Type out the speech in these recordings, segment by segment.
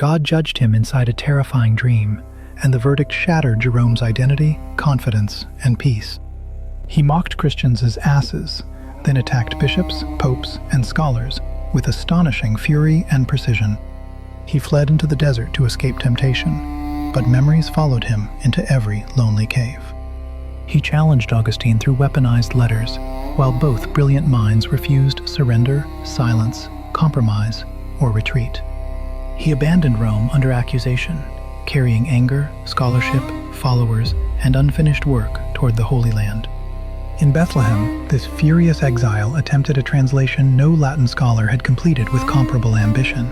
God judged him inside a terrifying dream, and the verdict shattered Jerome's identity, confidence, and peace. He mocked Christians as asses, then attacked bishops, popes, and scholars with astonishing fury and precision. He fled into the desert to escape temptation, but memories followed him into every lonely cave. He challenged Augustine through weaponized letters, while both brilliant minds refused surrender, silence, compromise, or retreat. He abandoned Rome under accusation, carrying anger, scholarship, followers, and unfinished work toward the Holy Land. In Bethlehem, this furious exile attempted a translation no Latin scholar had completed with comparable ambition.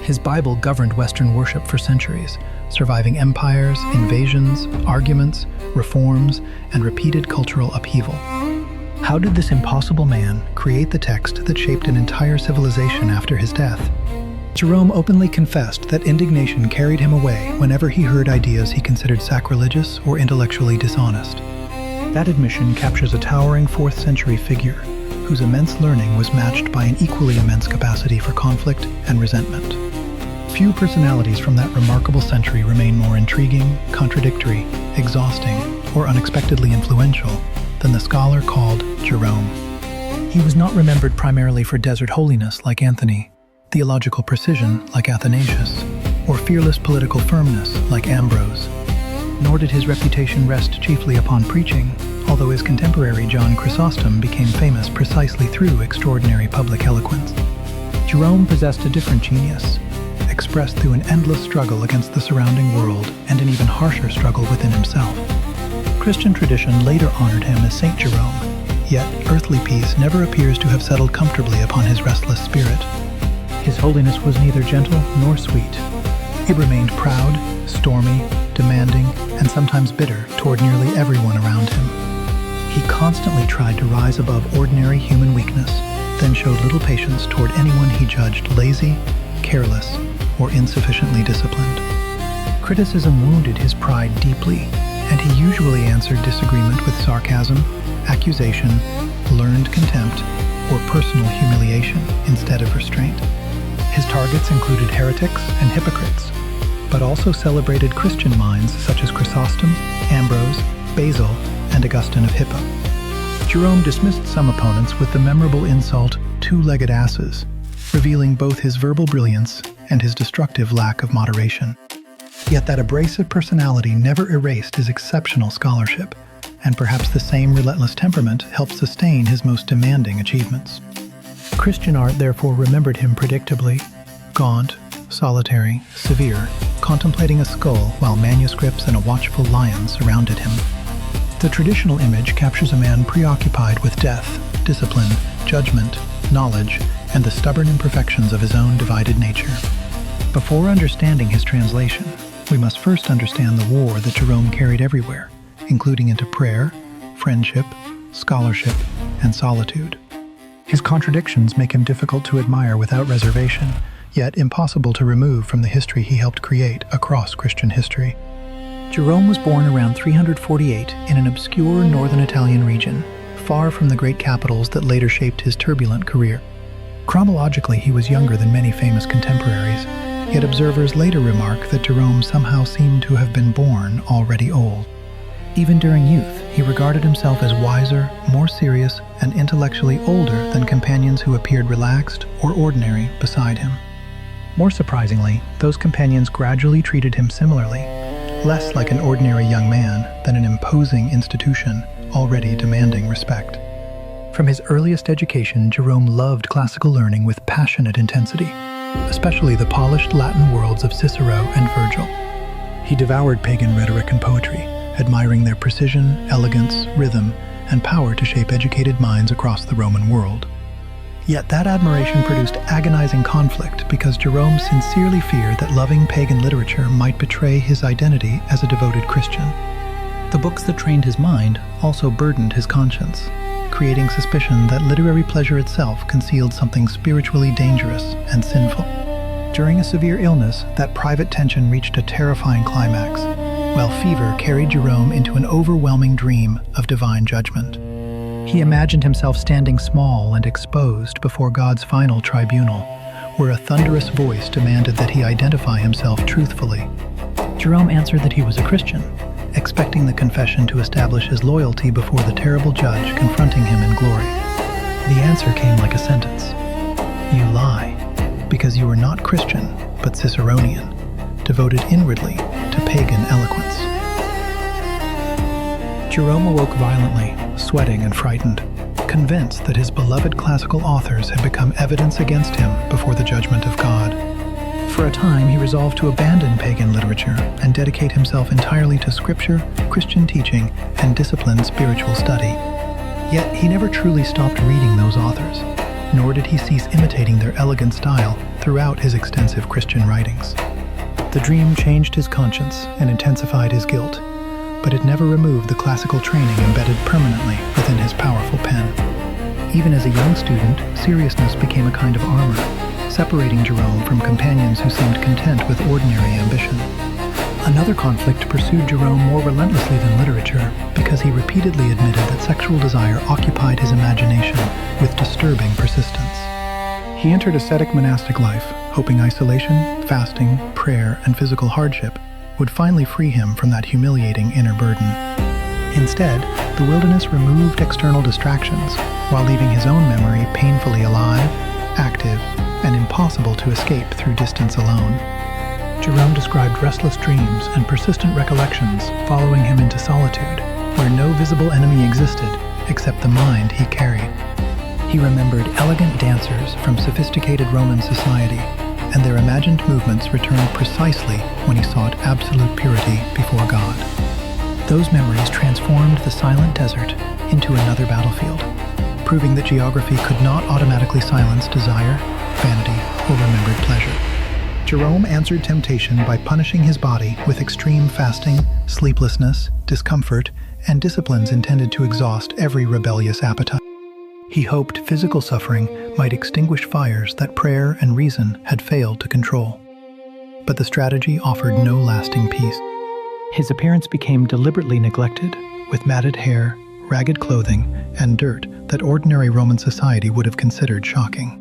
His Bible governed Western worship for centuries, surviving empires, invasions, arguments, reforms, and repeated cultural upheaval. How did this impossible man create the text that shaped an entire civilization after his death? Jerome openly confessed that indignation carried him away whenever he heard ideas he considered sacrilegious or intellectually dishonest. That admission captures a towering 4th century figure whose immense learning was matched by an equally immense capacity for conflict and resentment. Few personalities from that remarkable century remain more intriguing, contradictory, exhausting, or unexpectedly influential than the scholar called Jerome. He was not remembered primarily for desert holiness like Anthony, theological precision like Athanasius, or fearless political firmness like Ambrose. Nor did his reputation rest chiefly upon preaching, although his contemporary John Chrysostom became famous precisely through extraordinary public eloquence. Jerome possessed a different genius, expressed through an endless struggle against the surrounding world and an even harsher struggle within himself. Christian tradition later honored him as Saint Jerome, yet earthly peace never appears to have settled comfortably upon his restless spirit. His holiness was neither gentle nor sweet. It remained proud, stormy, demanding, and sometimes bitter toward nearly everyone around him. He constantly tried to rise above ordinary human weakness, then showed little patience toward anyone he judged lazy, careless, or insufficiently disciplined. Criticism wounded his pride deeply, and he usually answered disagreement with sarcasm, accusation, learned contempt, or personal humiliation instead of restraint. His targets included heretics and hypocrites, but also celebrated Christian minds such as Chrysostom, Ambrose, Basil, and Augustine of Hippo. Jerome dismissed some opponents with the memorable insult, two-legged asses, revealing both his verbal brilliance and his destructive lack of moderation. Yet that abrasive personality never erased his exceptional scholarship, and perhaps the same relentless temperament helped sustain his most demanding achievements. Christian art therefore remembered him predictably, gaunt, solitary, severe, contemplating a skull while manuscripts and a watchful lion surrounded him. The traditional image captures a man preoccupied with death, discipline, judgment, knowledge, and the stubborn imperfections of his own divided nature. Before understanding his translation, we must first understand the war that Jerome carried everywhere, including into prayer, friendship, scholarship, and solitude. His contradictions make him difficult to admire without reservation, yet impossible to remove from the history he helped create across Christian history. Jerome was born around 348 in an obscure northern Italian region, far from the great capitals that later shaped his turbulent career. Chronologically, he was younger than many famous contemporaries, yet observers later remark that Jerome somehow seemed to have been born already old. Even during youth, he regarded himself as wiser, more serious, and intellectually older than companions who appeared relaxed or ordinary beside him. More surprisingly, those companions gradually treated him similarly, less like an ordinary young man than an imposing institution already demanding respect. From his earliest education, Jerome loved classical learning with passionate intensity, especially the polished Latin worlds of Cicero and Virgil. He devoured pagan rhetoric and poetry, admiring their precision, elegance, rhythm, and power to shape educated minds across the Roman world. Yet that admiration produced agonizing conflict because Jerome sincerely feared that loving pagan literature might betray his identity as a devoted Christian. The books that trained his mind also burdened his conscience, creating suspicion that literary pleasure itself concealed something spiritually dangerous and sinful. During a severe illness, that private tension reached a terrifying climax, while fever carried Jerome into an overwhelming dream of divine judgment. He imagined himself standing small and exposed before God's final tribunal, where a thunderous voice demanded that he identify himself truthfully. Jerome answered that he was a Christian, expecting the confession to establish his loyalty before the terrible judge confronting him in glory. The answer came like a sentence. You lie, because you are not Christian, but Ciceronian, devoted inwardly to pagan eloquence. Jerome awoke violently, sweating and frightened, convinced that his beloved classical authors had become evidence against him before the judgment of God. For a time, he resolved to abandon pagan literature and dedicate himself entirely to scripture, Christian teaching, and disciplined spiritual study. Yet he never truly stopped reading those authors, nor did he cease imitating their elegant style throughout his extensive Christian writings. The dream changed his conscience and intensified his guilt, but it never removed the classical training embedded permanently within his powerful pen. Even as a young student, seriousness became a kind of armor, separating Jerome from companions who seemed content with ordinary ambition. Another conflict pursued Jerome more relentlessly than literature, because he repeatedly admitted that sexual desire occupied his imagination with disturbing persistence. He entered ascetic monastic life, hoping isolation, fasting, prayer, and physical hardship would finally free him from that humiliating inner burden. Instead, the wilderness removed external distractions, while leaving his own memory painfully alive, active, and impossible to escape through distance alone. Jerome described restless dreams and persistent recollections following him into solitude, where no visible enemy existed except the mind he carried. He remembered elegant dancers from sophisticated Roman society, and their imagined movements returned precisely when he sought absolute purity before God. Those memories transformed the silent desert into another battlefield, proving that geography could not automatically silence desire, vanity, or remembered pleasure. Jerome answered temptation by punishing his body with extreme fasting, sleeplessness, discomfort, and disciplines intended to exhaust every rebellious appetite. He hoped physical suffering might extinguish fires that prayer and reason had failed to control. But the strategy offered no lasting peace. His appearance became deliberately neglected, with matted hair, ragged clothing, and dirt that ordinary Roman society would have considered shocking.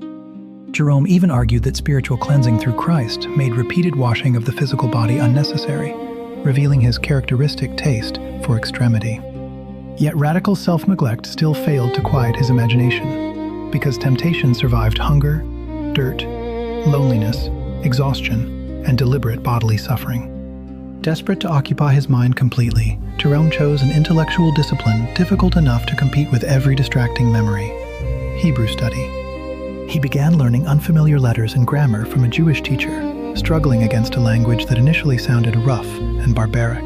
Jerome even argued that spiritual cleansing through Christ made repeated washing of the physical body unnecessary, revealing his characteristic taste for extremity. Yet radical self-neglect still failed to quiet his imagination, because temptation survived hunger, dirt, loneliness, exhaustion, and deliberate bodily suffering. Desperate to occupy his mind completely, Jerome chose an intellectual discipline difficult enough to compete with every distracting memory: Hebrew study. He began learning unfamiliar letters and grammar from a Jewish teacher, struggling against a language that initially sounded rough and barbaric.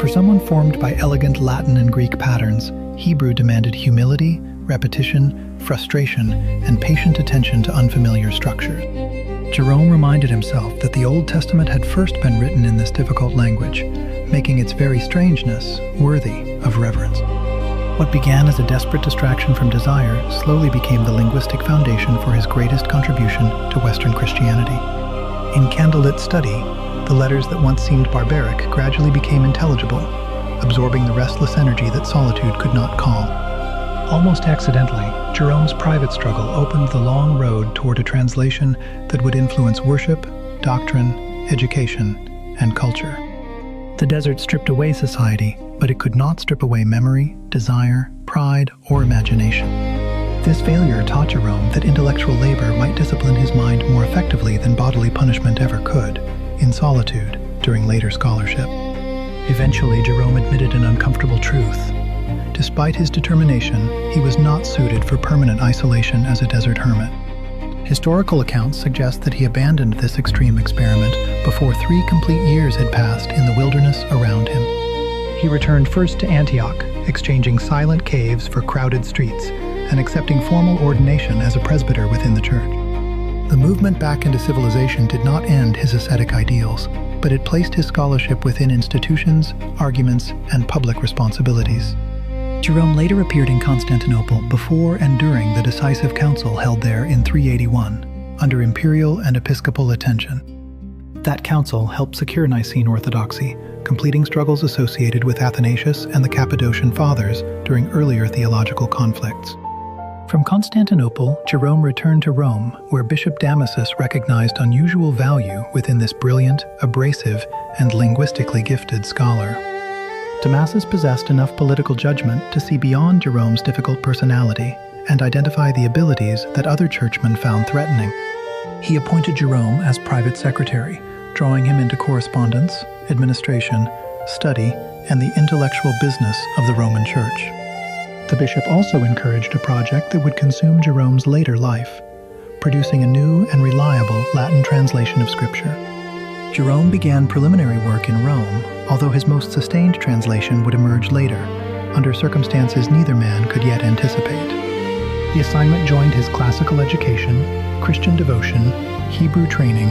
For someone formed by elegant Latin and Greek patterns, Hebrew demanded humility, repetition, frustration, and patient attention to unfamiliar structures. Jerome reminded himself that the Old Testament had first been written in this difficult language, making its very strangeness worthy of reverence. What began as a desperate distraction from desire slowly became the linguistic foundation for his greatest contribution to Western Christianity. In candlelit study, the letters that once seemed barbaric gradually became intelligible, absorbing the restless energy that solitude could not calm. Almost accidentally, Jerome's private struggle opened the long road toward a translation that would influence worship, doctrine, education, and culture. The desert stripped away society, but it could not strip away memory, desire, pride, or imagination. This failure taught Jerome that intellectual labor might discipline his mind more effectively than bodily punishment ever could, in solitude, during later scholarship. Eventually, Jerome admitted an uncomfortable truth. Despite his determination, he was not suited for permanent isolation as a desert hermit. Historical accounts suggest that he abandoned this extreme experiment before 3 complete years had passed in the wilderness around him. He returned first to Antioch, exchanging silent caves for crowded streets, and accepting formal ordination as a presbyter within the church. The movement back into civilization did not end his ascetic ideals, but it placed his scholarship within institutions, arguments, and public responsibilities. Jerome later appeared in Constantinople before and during the decisive council held there in 381, under imperial and episcopal attention. That council helped secure Nicene orthodoxy, completing struggles associated with Athanasius and the Cappadocian Fathers during earlier theological conflicts. From Constantinople, Jerome returned to Rome, where Bishop Damasus recognized unusual value within this brilliant, abrasive, and linguistically gifted scholar. Damasus possessed enough political judgment to see beyond Jerome's difficult personality and identify the abilities that other churchmen found threatening. He appointed Jerome as private secretary, drawing him into correspondence, administration, study, and the intellectual business of the Roman Church. The bishop also encouraged a project that would consume Jerome's later life, producing a new and reliable Latin translation of Scripture. Jerome began preliminary work in Rome, although his most sustained translation would emerge later, under circumstances neither man could yet anticipate. The assignment joined his classical education, Christian devotion, Hebrew training,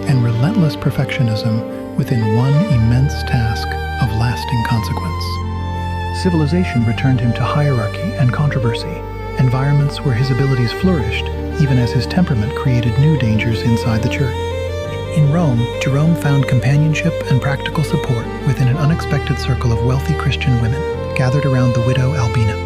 and relentless perfectionism within one immense task of lasting consequence. Civilization returned him to hierarchy and controversy, environments where his abilities flourished, even as his temperament created new dangers inside the church. In Rome, Jerome found companionship and practical support within an unexpected circle of wealthy Christian women gathered around the widow Albina.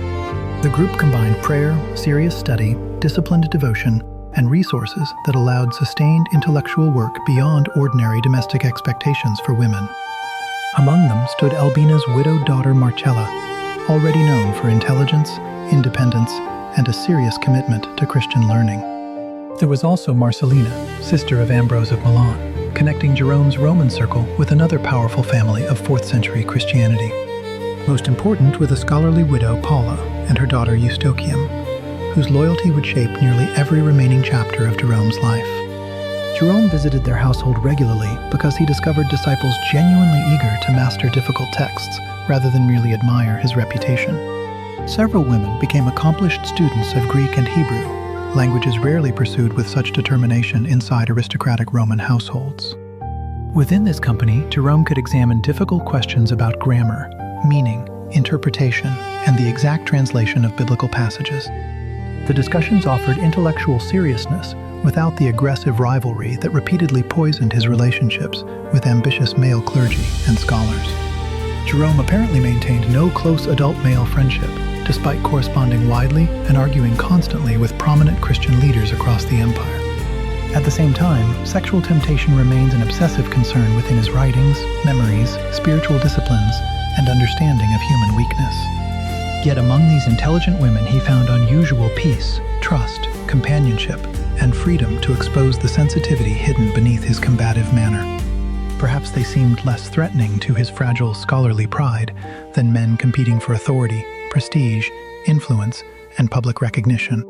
The group combined prayer, serious study, disciplined devotion, and resources that allowed sustained intellectual work beyond ordinary domestic expectations for women. Among them stood Albina's widowed daughter Marcella, already known for intelligence, independence, and a serious commitment to Christian learning. There was also Marcellina, sister of Ambrose of Milan, connecting Jerome's Roman circle with another powerful family of 4th century Christianity. Most important were the scholarly widow Paula and her daughter Eustochium, whose loyalty would shape nearly every remaining chapter of Jerome's life. Jerome visited their household regularly because he discovered disciples genuinely eager to master difficult texts rather than merely admire his reputation. Several women became accomplished students of Greek and Hebrew, languages rarely pursued with such determination inside aristocratic Roman households. Within this company, Jerome could examine difficult questions about grammar, meaning, interpretation, and the exact translation of biblical passages. The discussions offered intellectual seriousness without the aggressive rivalry that repeatedly poisoned his relationships with ambitious male clergy and scholars. Jerome apparently maintained no close adult male friendship, despite corresponding widely and arguing constantly with prominent Christian leaders across the empire. At the same time, sexual temptation remains an obsessive concern within his writings, memories, spiritual disciplines, and understanding of human weakness. Yet among these intelligent women he found unusual peace, trust, companionship, and freedom to expose the sensitivity hidden beneath his combative manner. Perhaps they seemed less threatening to his fragile scholarly pride than men competing for authority, prestige, influence, and public recognition.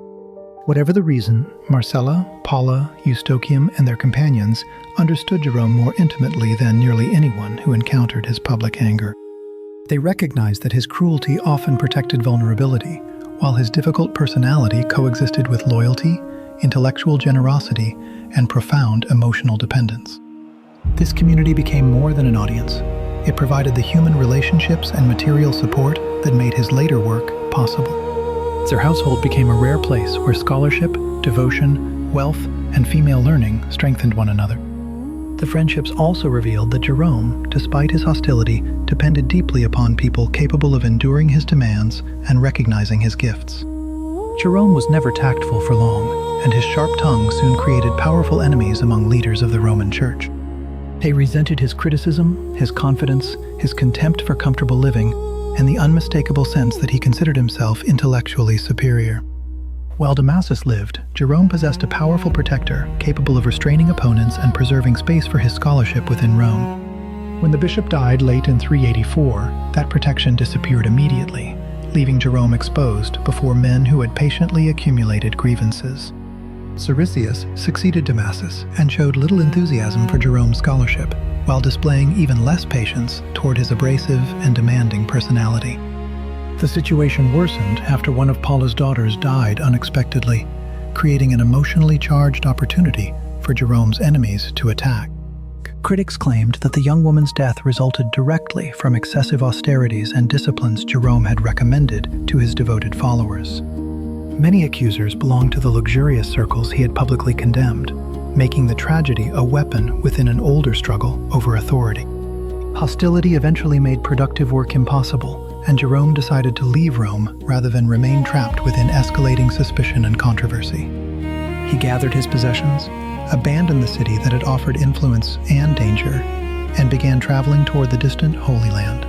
Whatever the reason, Marcella, Paula, Eustochium, and their companions understood Jerome more intimately than nearly anyone who encountered his public anger. They recognized that his cruelty often protected vulnerability, while his difficult personality coexisted with loyalty, intellectual generosity, and profound emotional dependence. This community became more than an audience. It provided the human relationships and material support that made his later work possible. Their household became a rare place where scholarship, devotion, wealth, and female learning strengthened one another. The friendships also revealed that Jerome, despite his hostility, depended deeply upon people capable of enduring his demands and recognizing his gifts. Jerome was never tactful for long, and his sharp tongue soon created powerful enemies among leaders of the Roman Church. They resented his criticism, his confidence, his contempt for comfortable living, and the unmistakable sense that he considered himself intellectually superior. While Damasus lived, Jerome possessed a powerful protector capable of restraining opponents and preserving space for his scholarship within Rome. When the bishop died late in 384, that protection disappeared immediately, leaving Jerome exposed before men who had patiently accumulated grievances. Siricius succeeded Damasus and showed little enthusiasm for Jerome's scholarship, while displaying even less patience toward his abrasive and demanding personality. The situation worsened after one of Paula's daughters died unexpectedly, creating an emotionally charged opportunity for Jerome's enemies to attack. Critics claimed that the young woman's death resulted directly from excessive austerities and disciplines Jerome had recommended to his devoted followers. Many accusers belonged to the luxurious circles he had publicly condemned, making the tragedy a weapon within an older struggle over authority. Hostility eventually made productive work impossible, and Jerome decided to leave Rome rather than remain trapped within escalating suspicion and controversy. He gathered his possessions, abandoned the city that had offered influence and danger, and began traveling toward the distant Holy Land.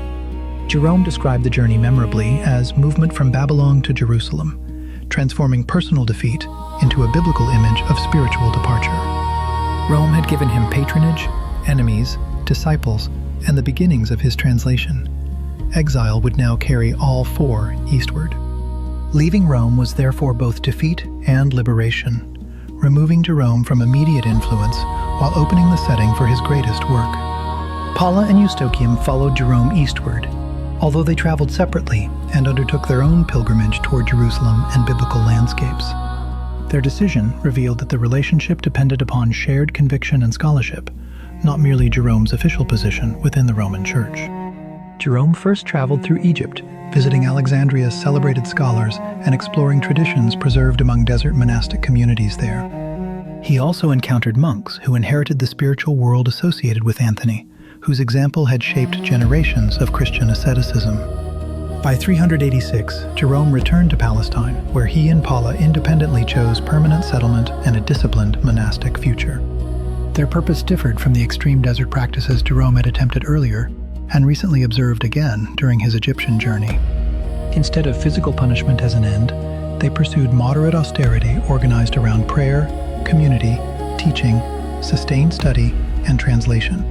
Jerome described the journey memorably as movement from Babylon to Jerusalem, transforming personal defeat into a biblical image of spiritual departure. Rome had given him patronage, enemies, disciples, and the beginnings of his translation. Exile would now carry all four eastward. Leaving Rome was therefore both defeat and liberation, removing Jerome from immediate influence while opening the setting for his greatest work. Paula and Eustochium followed Jerome eastward, although they traveled separately and undertook their own pilgrimage toward Jerusalem and biblical landscapes. Their decision revealed that the relationship depended upon shared conviction and scholarship, not merely Jerome's official position within the Roman Church. Jerome first traveled through Egypt, visiting Alexandria's celebrated scholars and exploring traditions preserved among desert monastic communities there. He also encountered monks who inherited the spiritual world associated with Anthony, whose example had shaped generations of Christian asceticism. By 386, Jerome returned to Palestine, where he and Paula independently chose permanent settlement and a disciplined monastic future. Their purpose differed from the extreme desert practices Jerome had attempted earlier, and recently observed again during his Egyptian journey. Instead of physical punishment as an end, they pursued moderate austerity organized around prayer, community, teaching, sustained study, and translation.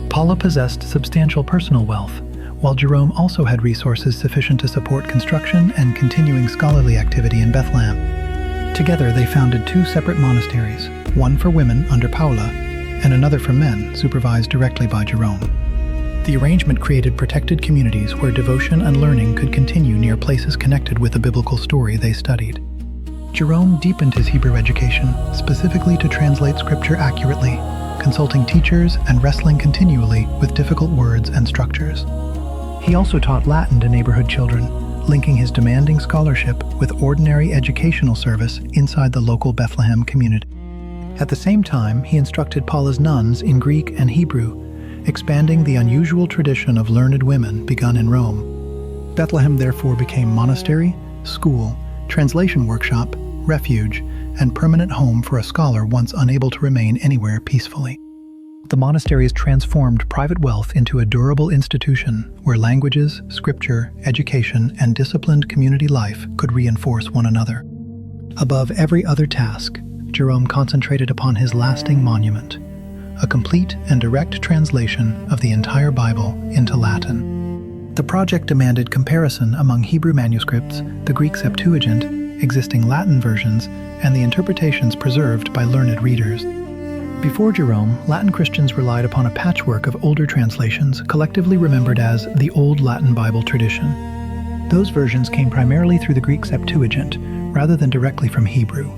Paula possessed substantial personal wealth, while Jerome also had resources sufficient to support construction and continuing scholarly activity in Bethlehem. Together they founded two separate monasteries, one for women under Paula, and another for men supervised directly by Jerome. The arrangement created protected communities where devotion and learning could continue near places connected with the biblical story they studied. Jerome deepened his Hebrew education, specifically to translate scripture accurately, consulting teachers and wrestling continually with difficult words and structures. He also taught Latin to neighborhood children, linking his demanding scholarship with ordinary educational service inside the local Bethlehem community. At the same time, he instructed Paula's nuns in Greek and Hebrew, expanding the unusual tradition of learned women begun in Rome. Bethlehem therefore became monastery, school, translation workshop, refuge, and permanent home for a scholar once unable to remain anywhere peacefully. The monasteries transformed private wealth into a durable institution where languages, scripture, education, and disciplined community life could reinforce one another. Above every other task, Jerome concentrated upon his lasting monument, a complete and direct translation of the entire Bible into Latin. The project demanded comparison among Hebrew manuscripts, the Greek Septuagint, existing Latin versions, and the interpretations preserved by learned readers. Before Jerome, Latin Christians relied upon a patchwork of older translations, collectively remembered as the Old Latin Bible tradition. Those versions came primarily through the Greek Septuagint, rather than directly from Hebrew,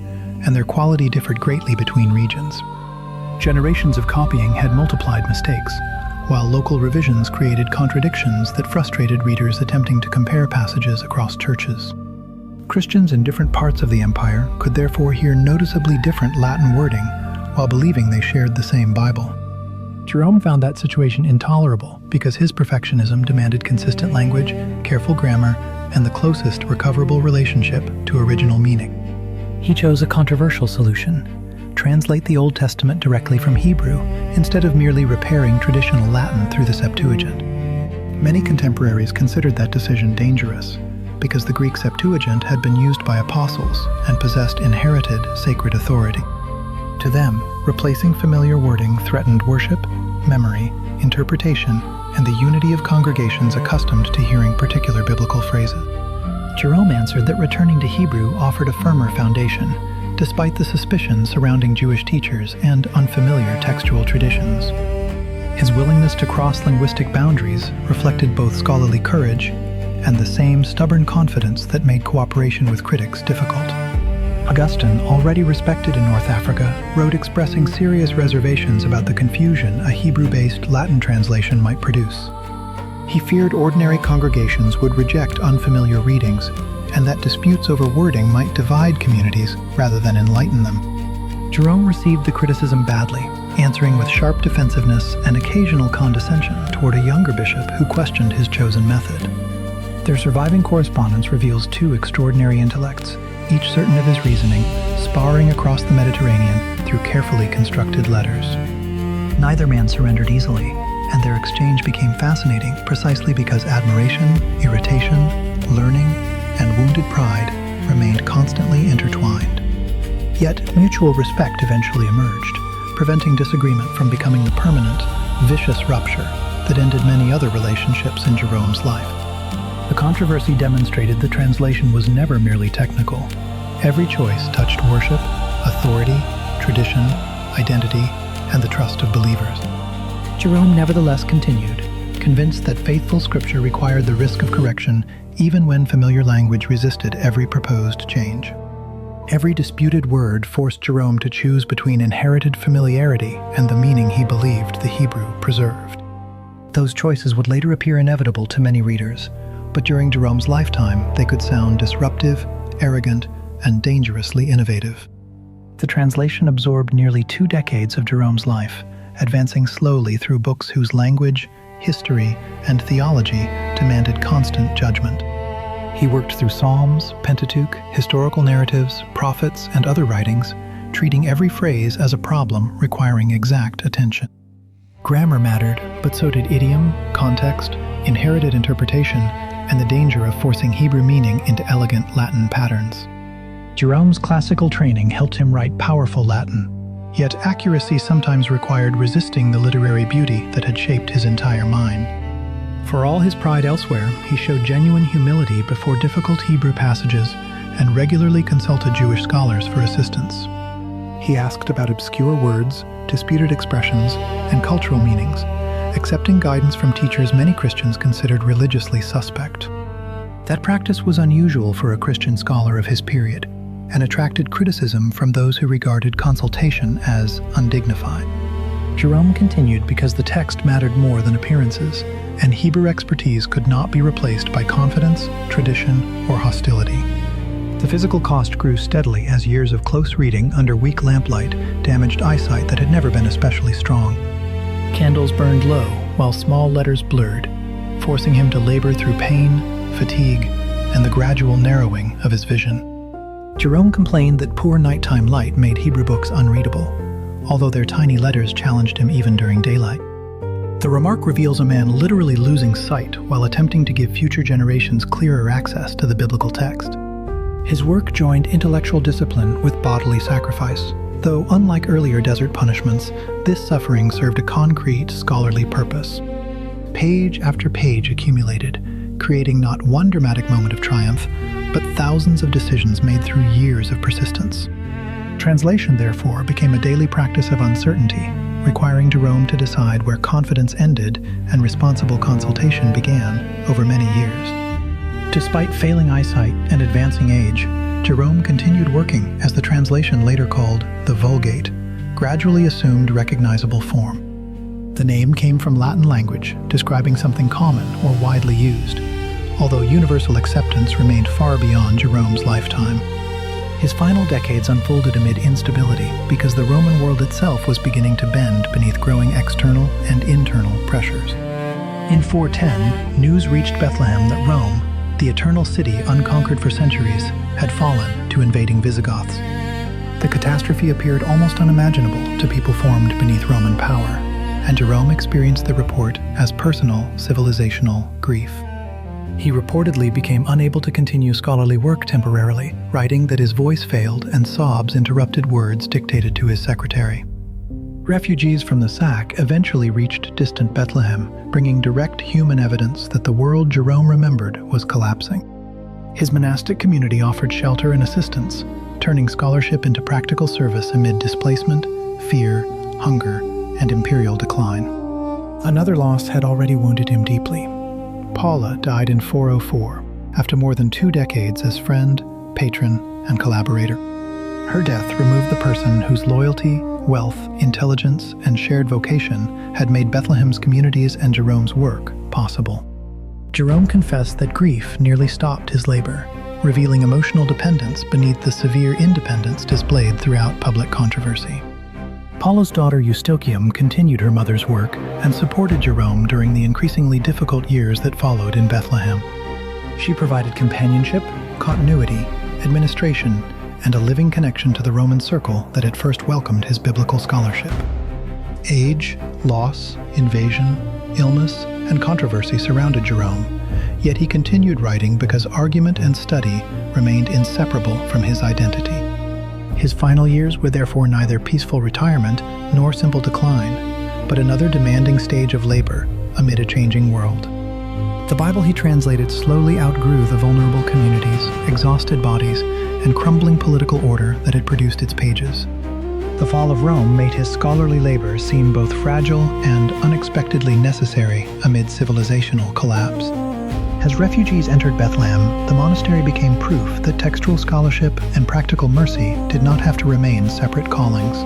and their quality differed greatly between regions. Generations of copying had multiplied mistakes, while local revisions created contradictions that frustrated readers attempting to compare passages across churches. Christians in different parts of the empire could therefore hear noticeably different Latin wording while believing they shared the same Bible. Jerome found that situation intolerable because his perfectionism demanded consistent language, careful grammar, and the closest recoverable relationship to original meaning. He chose a controversial solution: translate the Old Testament directly from Hebrew, instead of merely repairing traditional Latin through the Septuagint. Many contemporaries considered that decision dangerous, because the Greek Septuagint had been used by apostles and possessed inherited sacred authority. To them, replacing familiar wording threatened worship, memory, interpretation, and the unity of congregations accustomed to hearing particular biblical phrases. Jerome answered that returning to Hebrew offered a firmer foundation, despite the suspicions surrounding Jewish teachers and unfamiliar textual traditions. His willingness to cross linguistic boundaries reflected both scholarly courage and the same stubborn confidence that made cooperation with critics difficult. Augustine, already respected in North Africa, wrote expressing serious reservations about the confusion a Hebrew-based Latin translation might produce. He feared ordinary congregations would reject unfamiliar readings, and that disputes over wording might divide communities rather than enlighten them. Jerome received the criticism badly, answering with sharp defensiveness and occasional condescension toward a younger bishop who questioned his chosen method. Their surviving correspondence reveals two extraordinary intellects, each certain of his reasoning, sparring across the Mediterranean through carefully constructed letters. Neither man surrendered easily, and their exchange became fascinating precisely because admiration, irritation, learning, and wounded pride remained constantly intertwined. Yet mutual respect eventually emerged, preventing disagreement from becoming the permanent, vicious rupture that ended many other relationships in Jerome's life. The controversy demonstrated the translation was never merely technical. Every choice touched worship, authority, tradition, identity, and the trust of believers. Jerome nevertheless continued, convinced that faithful scripture required the risk of correction even when familiar language resisted every proposed change. Every disputed word forced Jerome to choose between inherited familiarity and the meaning he believed the Hebrew preserved. Those choices would later appear inevitable to many readers, but during Jerome's lifetime they could sound disruptive, arrogant, and dangerously innovative. The translation absorbed nearly 2 decades of Jerome's life, advancing slowly through books whose language, history, and theology demanded constant judgment. He worked through Psalms, Pentateuch, historical narratives, prophets, and other writings, treating every phrase as a problem requiring exact attention. Grammar mattered, but so did idiom, context, inherited interpretation, and the danger of forcing Hebrew meaning into elegant Latin patterns. Jerome's classical training helped him write powerful Latin, yet accuracy sometimes required resisting the literary beauty that had shaped his entire mind. For all his pride elsewhere, he showed genuine humility before difficult Hebrew passages and regularly consulted Jewish scholars for assistance. He asked about obscure words, disputed expressions, and cultural meanings, accepting guidance from teachers many Christians considered religiously suspect. That practice was unusual for a Christian scholar of his period, and attracted criticism from those who regarded consultation as undignified. Jerome continued because the text mattered more than appearances, and Hebrew expertise could not be replaced by confidence, tradition, or hostility. The physical cost grew steadily as years of close reading under weak lamplight damaged eyesight that had never been especially strong. Candles burned low, while small letters blurred, forcing him to labor through pain, fatigue, and the gradual narrowing of his vision. Jerome complained that poor nighttime light made Hebrew books unreadable, although their tiny letters challenged him even during daylight. The remark reveals a man literally losing sight while attempting to give future generations clearer access to the biblical text. His work joined intellectual discipline with bodily sacrifice, though unlike earlier desert punishments, this suffering served a concrete, scholarly purpose. Page after page accumulated, creating not one dramatic moment of triumph, but thousands of decisions made through years of persistence. Translation, therefore, became a daily practice of uncertainty, requiring Jerome to decide where confidence ended and responsible consultation began over many years. Despite failing eyesight and advancing age, Jerome continued working as the translation later called the Vulgate gradually assumed recognizable form. The name came from Latin language, describing something common or widely used, although universal acceptance remained far beyond Jerome's lifetime. His final decades unfolded amid instability because the Roman world itself was beginning to bend beneath growing external and internal pressures. In 410, news reached Bethlehem that Rome, the eternal city unconquered for centuries, had fallen to invading Visigoths. The catastrophe appeared almost unimaginable to people formed beneath Roman power, and Jerome experienced the report as personal civilizational grief. He reportedly became unable to continue scholarly work temporarily, writing that his voice failed and sobs interrupted words dictated to his secretary. Refugees from the sack eventually reached distant Bethlehem, bringing direct human evidence that the world Jerome remembered was collapsing. His monastic community offered shelter and assistance, turning scholarship into practical service amid displacement, fear, hunger, and imperial decline. Another loss had already wounded him deeply. Paula died in 404, after more than 2 decades as friend, patron, and collaborator. Her death removed the person whose loyalty, wealth, intelligence, and shared vocation had made Bethlehem's communities and Jerome's work possible. Jerome confessed that grief nearly stopped his labor, revealing emotional dependence beneath the severe independence displayed throughout public controversy. Paula's daughter Eustochium continued her mother's work and supported Jerome during the increasingly difficult years that followed in Bethlehem. She provided companionship, continuity, administration, and a living connection to the Roman circle that had first welcomed his biblical scholarship. Age, loss, invasion, illness, and controversy surrounded Jerome, yet he continued writing because argument and study remained inseparable from his identity. His final years were therefore neither peaceful retirement nor simple decline, but another demanding stage of labor amid a changing world. The Bible he translated slowly outgrew the vulnerable communities, exhausted bodies, and crumbling political order that had produced its pages. The fall of Rome made his scholarly labors seem both fragile and unexpectedly necessary amid civilizational collapse. As refugees entered Bethlehem, the monastery became proof that textual scholarship and practical mercy did not have to remain separate callings.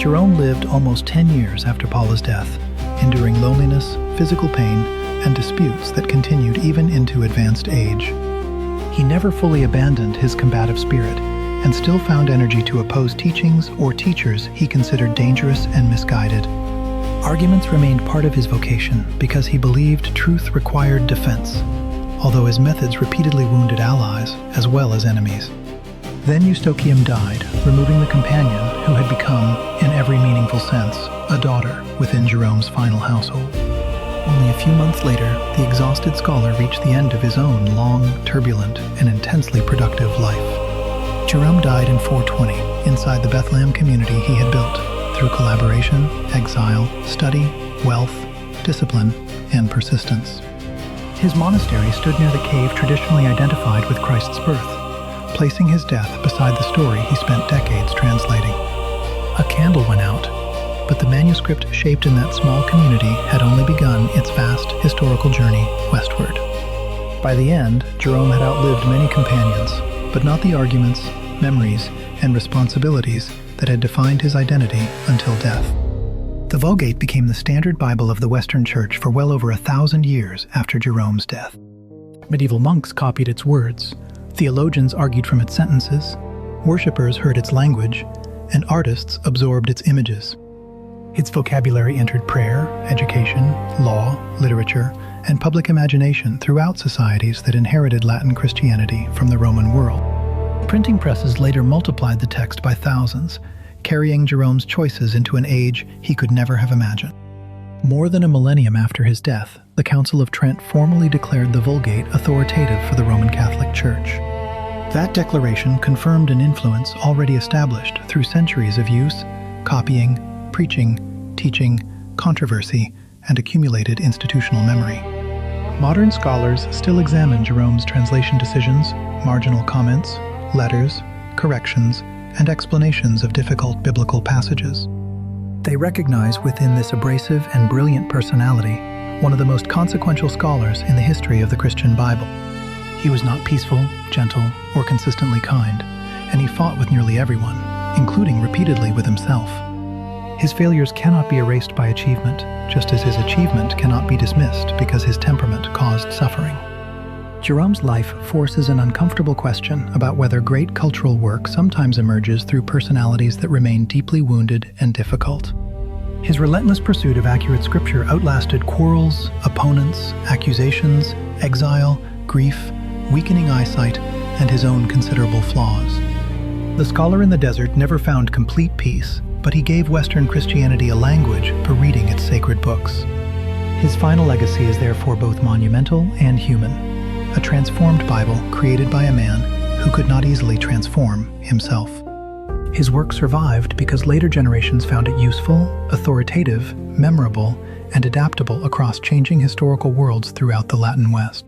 Jerome lived almost 10 years after Paula's death, enduring loneliness, physical pain, and disputes that continued even into advanced age. He never fully abandoned his combative spirit, and still found energy to oppose teachings or teachers he considered dangerous and misguided. Arguments remained part of his vocation because he believed truth required defense, although his methods repeatedly wounded allies as well as enemies. Then Eustochium died, removing the companion who had become, in every meaningful sense, a daughter within Jerome's final household. Only a few months later, the exhausted scholar reached the end of his own long, turbulent, and intensely productive life. Jerome died in 420 inside the Bethlehem community he had built through collaboration, exile, study, wealth, discipline, and persistence. His monastery stood near the cave traditionally identified with Christ's birth, placing his death beside the story he spent decades translating. A candle went out, but the manuscript shaped in that small community had only begun its vast historical journey westward. By the end, Jerome had outlived many companions, but not the arguments, memories, and responsibilities that had defined his identity until death. The Vulgate became the standard Bible of the Western Church for well over 1,000 years after Jerome's death. Medieval monks copied its words, theologians argued from its sentences, worshippers heard its language, and artists absorbed its images. Its vocabulary entered prayer, education, law, literature, and public imagination throughout societies that inherited Latin Christianity from the Roman world. Printing presses later multiplied the text by thousands, carrying Jerome's choices into an age he could never have imagined. More than a millennium after his death, the Council of Trent formally declared the Vulgate authoritative for the Roman Catholic Church. That declaration confirmed an influence already established through centuries of use, copying, preaching, teaching, controversy, and accumulated institutional memory. Modern scholars still examine Jerome's translation decisions, marginal comments, letters, corrections, and explanations of difficult biblical passages. They recognize within this abrasive and brilliant personality one of the most consequential scholars in the history of the Christian Bible. He was not peaceful, gentle, or consistently kind, and he fought with nearly everyone, including repeatedly with himself. His failures cannot be erased by achievement, just as his achievement cannot be dismissed because his temperament caused suffering. Jerome's life forces an uncomfortable question about whether great cultural work sometimes emerges through personalities that remain deeply wounded and difficult. His relentless pursuit of accurate scripture outlasted quarrels, opponents, accusations, exile, grief, weakening eyesight, and his own considerable flaws. The scholar in the desert never found complete peace, but he gave Western Christianity a language for reading its sacred books. His final legacy is therefore both monumental and human, a transformed Bible created by a man who could not easily transform himself. His work survived because later generations found it useful, authoritative, memorable, and adaptable across changing historical worlds throughout the Latin West.